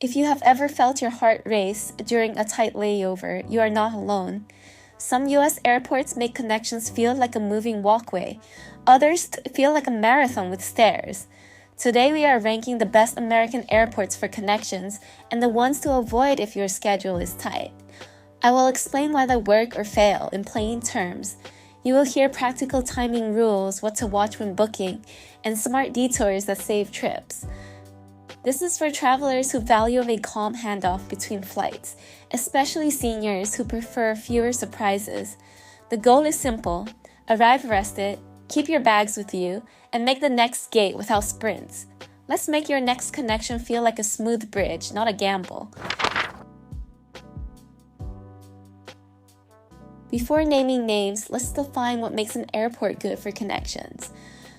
If you have ever felt your heart race during a tight layover, you are not alone. Some US airports make connections feel like a moving walkway. Others feel like a marathon with stairs. Today we are ranking the best American airports for connections and the ones to avoid if your schedule is tight. I will explain why they work or fail in plain terms. You will hear practical timing rules, what to watch when booking, and smart detours that save trips. This is for travelers who value a calm handoff between flights, especially seniors who prefer fewer surprises. The goal is simple: arrive rested, keep your bags with you, and make the next gate without sprints. Let's make your next connection feel like a smooth bridge, not a gamble. Before naming names, let's define what makes an airport good for connections.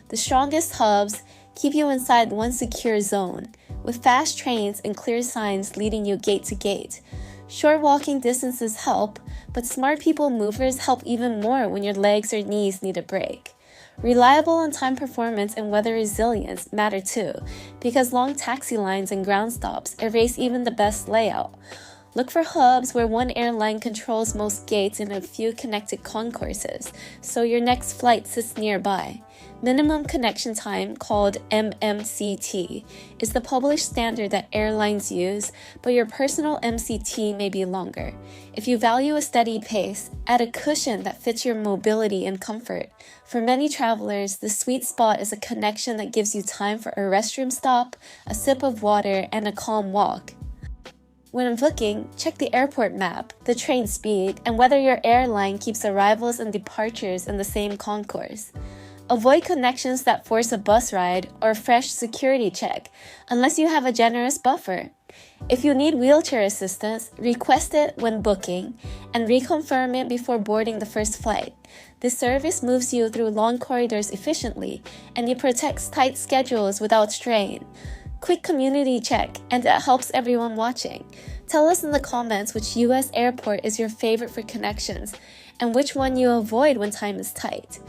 The strongest hubs keep you inside one secure zone, with fast trains and clear signs leading you gate to gate. Short walking distances help, but smart people movers help even more when your legs or knees need a break. Reliable on-time performance and weather resilience matter too, because long taxi lines and ground stops erase even the best layout. Look for hubs where one airline controls most gates and a few connected concourses, so your next flight sits nearby. Minimum connection time, called MMCT, is the published standard that airlines use, but your personal MCT may be longer. If you value a steady pace, add a cushion that fits your mobility and comfort. For many travelers, the sweet spot is a connection that gives you time for a restroom stop, a sip of water, and a calm walk. When booking, check the airport map, the train speed, and whether your airline keeps arrivals and departures in the same concourse. Avoid connections that force a bus ride or a fresh security check, unless you have a generous buffer. If you need wheelchair assistance, request it when booking, and reconfirm it before boarding the first flight. This service moves you through long corridors efficiently, and it protects tight schedules without strain. Quick community check, and it helps everyone watching. Tell us in the comments which US airport is your favorite for connections, and which one you avoid when time is tight.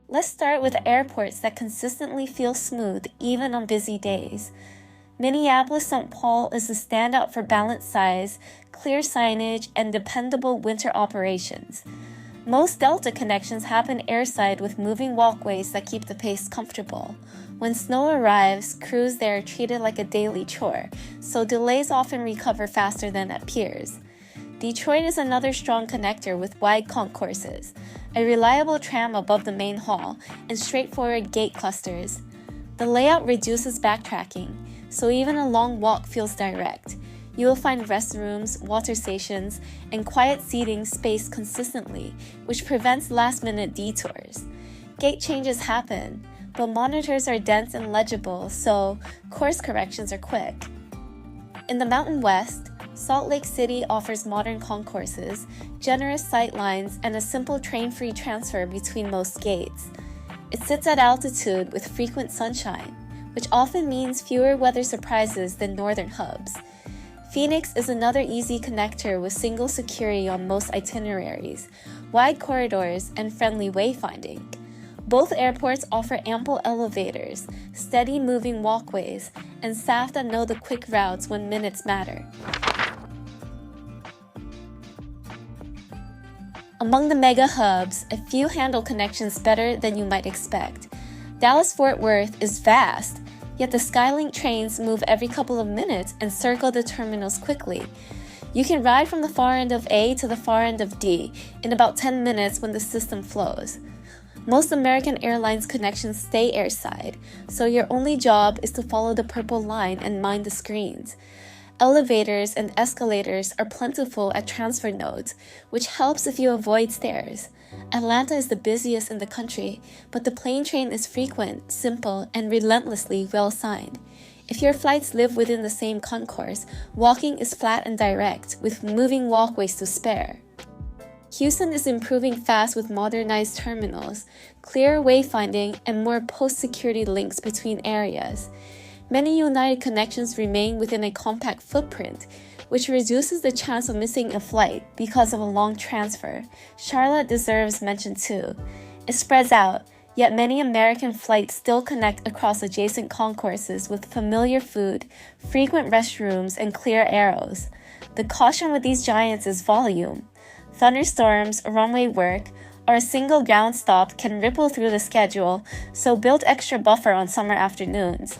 Let's start with airports that consistently feel smooth even on busy days. Minneapolis-St. Paul is the standout for balanced size, clear signage, and dependable winter operations. Most Delta connections happen airside with moving walkways that keep the pace comfortable. When snow arrives, crews there are treated like a daily chore, so delays often recover faster than at piers. Detroit is another strong connector with wide concourses, a reliable tram above the main hall, and straightforward gate clusters. The layout reduces backtracking, so even a long walk feels direct. You will find restrooms, water stations, and quiet seating spaced consistently, which prevents last-minute detours. Gate changes happen, but monitors are dense and legible, so course corrections are quick. In the Mountain West, Salt Lake City offers modern concourses, generous sight lines, and a simple train-free transfer between most gates. It sits at altitude with frequent sunshine, which often means fewer weather surprises than northern hubs. Phoenix is another easy connector with single security on most itineraries, wide corridors, and friendly wayfinding. Both airports offer ample elevators, steady moving walkways, and staff that know the quick routes when minutes matter. Among the mega hubs, a few handle connections better than you might expect. Dallas-Fort Worth is vast, yet the Skylink trains move every couple of minutes and circle the terminals quickly. You can ride from the far end of A to the far end of D in about 10 minutes when the system flows. Most American Airlines connections stay airside, so your only job is to follow the purple line and mind the screens. Elevators and escalators are plentiful at transfer nodes, which helps if you avoid stairs. Atlanta is the busiest in the country, but the plane train is frequent, simple, and relentlessly well-signed. If your flights live within the same concourse, walking is flat and direct, with moving walkways to spare. Houston is improving fast with modernized terminals, clearer wayfinding, and more post-security links between areas. Many United connections remain within a compact footprint, which reduces the chance of missing a flight because of a long transfer. Charlotte deserves mention too. It spreads out, Yet many American flights still connect across adjacent concourses with familiar food, frequent restrooms, and clear arrows. The caution with these giants is volume. Thunderstorms, runway work, or a single ground stop can ripple through the schedule, so build extra buffer on summer afternoons.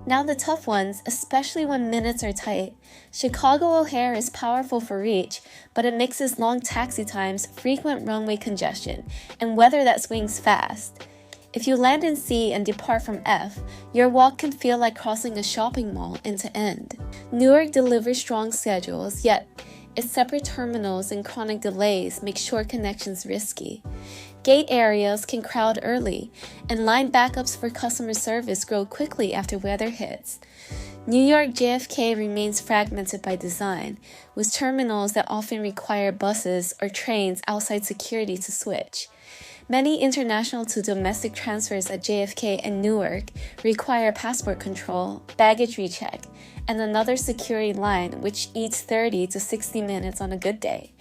Now the tough ones, especially when minutes are tight. Chicago O'Hare is powerful for reach, but it mixes long taxi times, frequent runway congestion, and weather that swings fast. If you land in C and depart from F, your walk can feel like crossing a shopping mall end to end. Newark delivers strong schedules, yet its separate terminals and chronic delays make short connections risky. Gate areas can crowd early, and line backups for customer service grow quickly after weather hits. New York JFK remains fragmented by design, with terminals that often require buses or trains outside security to switch. Many international to domestic transfers at JFK and Newark require passport control, baggage recheck, and another security line which eats 30 to 60 minutes on a good day.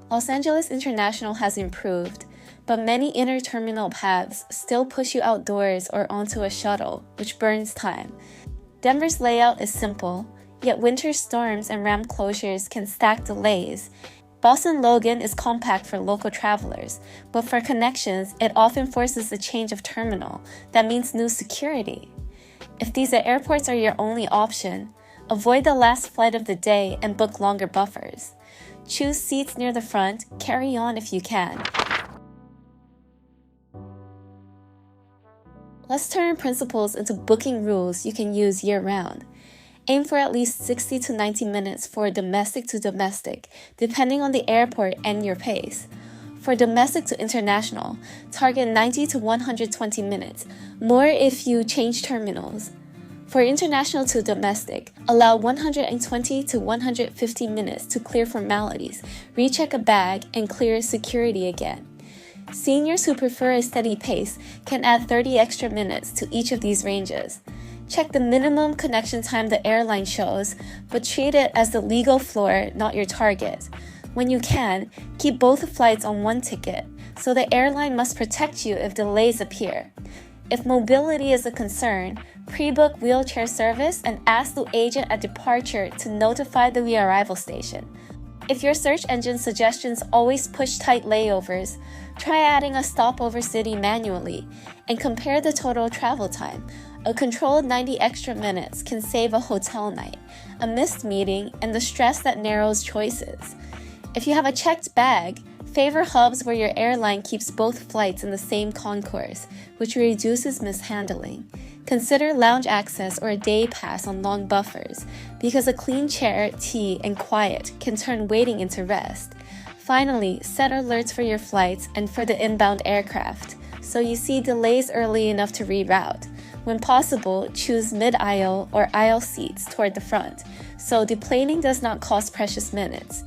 Los Angeles International has improved, but many inter-terminal paths still push you outdoors or onto a shuttle, which burns time. Denver's layout is simple, yet winter storms and ramp closures can stack delays. Boston Logan is compact for local travelers, but for connections, it often forces a change of terminal. That means new security. If these airports are your only option, avoid the last flight of the day and book longer buffers. Choose seats near the front, carry on if you can. Let's turn principles into booking rules you can use year-round. Aim for at least 60 to 90 minutes for domestic to domestic, depending on the airport and your pace. For domestic to international, target 90 to 120 minutes, more if you change terminals. For international to domestic, allow 120 to 150 minutes to clear formalities, recheck a bag, and clear security again. Seniors who prefer a steady pace can add 30 extra minutes to each of these ranges. Check the minimum connection time the airline shows, but treat it as the legal floor, not your target. When you can, keep both flights on one ticket, so the airline must protect you if delays appear. If mobility is a concern, pre-book wheelchair service and ask the agent at departure to notify the rearrival station. If your search engine suggestions always push tight layovers, try adding a stopover city manually and compare the total travel time. A controlled 90 extra minutes can save a hotel night, a missed meeting, and the stress that narrows choices. If you have a checked bag, favor hubs where your airline keeps both flights in the same concourse, which reduces mishandling. Consider lounge access or a day pass on long buffers, because a clean chair, tea, and quiet can turn waiting into rest. Finally, set alerts for your flights and for the inbound aircraft, so you see delays early enough to reroute. When possible, choose mid-aisle or aisle seats toward the front, so deplaning does not cost precious minutes.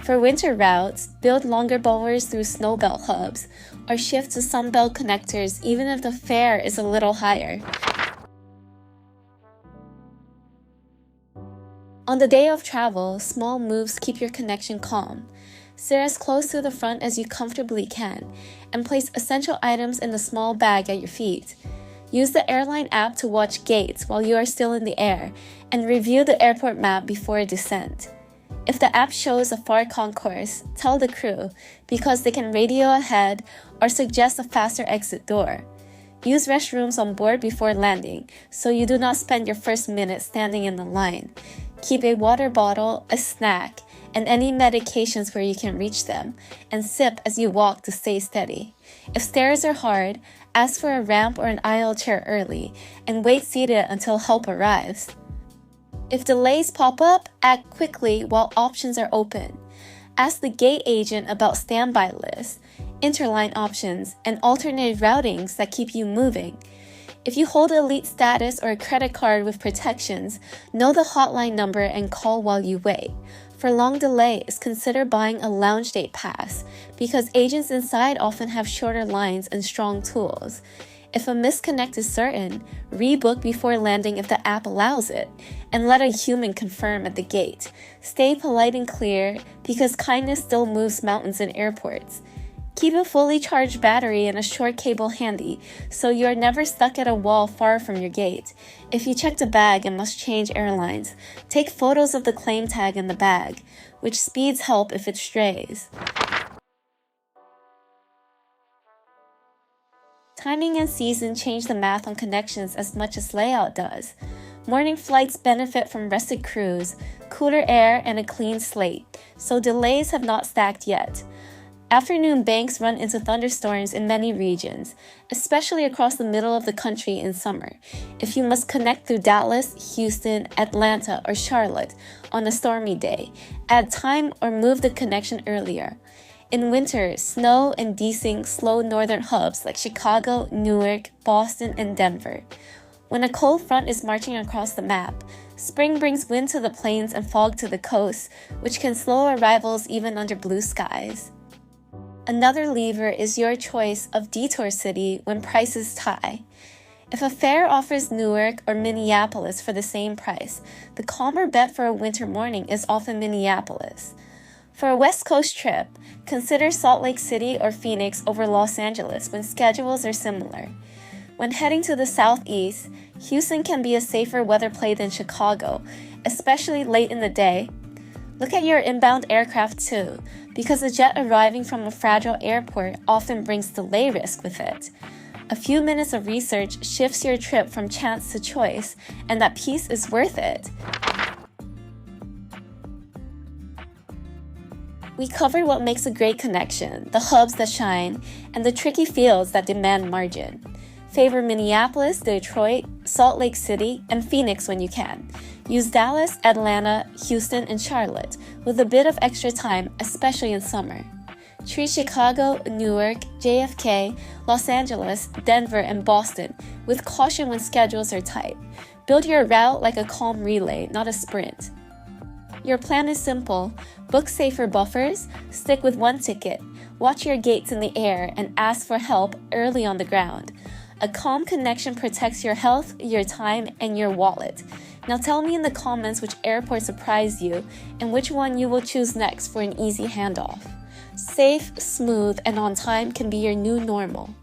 For winter routes, build longer buffers through snowbelt hubs, or shift to sunbelt connectors even if the fare is a little higher. On the day of travel, small moves keep your connection calm. Sit as close to the front as you comfortably can, and place essential items in the small bag at your feet. Use the airline app to watch gates while you are still in the air, and review the airport map before descent. If the app shows a far concourse, tell the crew, because they can radio ahead or suggest a faster exit door. Use restrooms on board before landing, so you do not spend your first minute standing in the line. Keep a water bottle, a snack, and any medications where you can reach them, and sip as you walk to stay steady. If stairs are hard, ask for a ramp or an aisle chair early, and wait seated until help arrives. If delays pop up, act quickly while options are open. Ask the gate agent about standby lists, interline options, and alternate routings that keep you moving. If you hold elite status or a credit card with protections, know the hotline number and call while you wait. For long delays, consider buying a lounge date pass, because agents inside often have shorter lines and strong tools. If a misconnect is certain, rebook before landing if the app allows it, and let a human confirm at the gate. Stay polite and clear, because kindness still moves mountains in airports. Keep a fully charged battery and a short cable handy, so you are never stuck at a wall far from your gate. If you checked a bag and must change airlines, take photos of the claim tag in the bag, which speeds help if it strays. Timing and season change the math on connections as much as layout does. Morning flights benefit from rested crews, cooler air, and a clean slate, so delays have not stacked yet. Afternoon banks run into thunderstorms in many regions, especially across the middle of the country in summer, if you must connect through Dallas, Houston, Atlanta, or Charlotte on a stormy day. Add time or move the connection earlier. In winter, snow and desync slow northern hubs like Chicago, Newark, Boston, and Denver. When a cold front is marching across the map, spring brings wind to the plains and fog to the coast, which can slow arrivals even under blue skies. Another lever is your choice of detour city when prices tie. If a fare offers Newark or Minneapolis for the same price, the calmer bet for a winter morning is often Minneapolis. For a West Coast trip, consider Salt Lake City or Phoenix over Los Angeles when schedules are similar. When heading to the southeast, Houston can be a safer weather play than Chicago, especially late in the day. Look at your inbound aircraft too, because a jet arriving from a fragile airport often brings delay risk with it. A few minutes of research shifts your trip from chance to choice, and that piece is worth it. We covered what makes a great connection, the hubs that shine, and the tricky fields that demand margin. Favor Minneapolis, Detroit, Salt Lake City, and Phoenix when you can. Use Dallas, Atlanta, Houston, and Charlotte with a bit of extra time, especially in summer. Treat Chicago, Newark, JFK, Los Angeles, Denver, and Boston with caution when schedules are tight. Build your route like a calm relay, not a sprint. Your plan is simple. Book safer buffers, stick with one ticket, watch your gates in the air, and ask for help early on the ground. A calm connection protects your health, your time, and your wallet. Now tell me in the comments which airport surprised you and which one you will choose next for an easy handoff. Safe, smooth, and on time can be your new normal.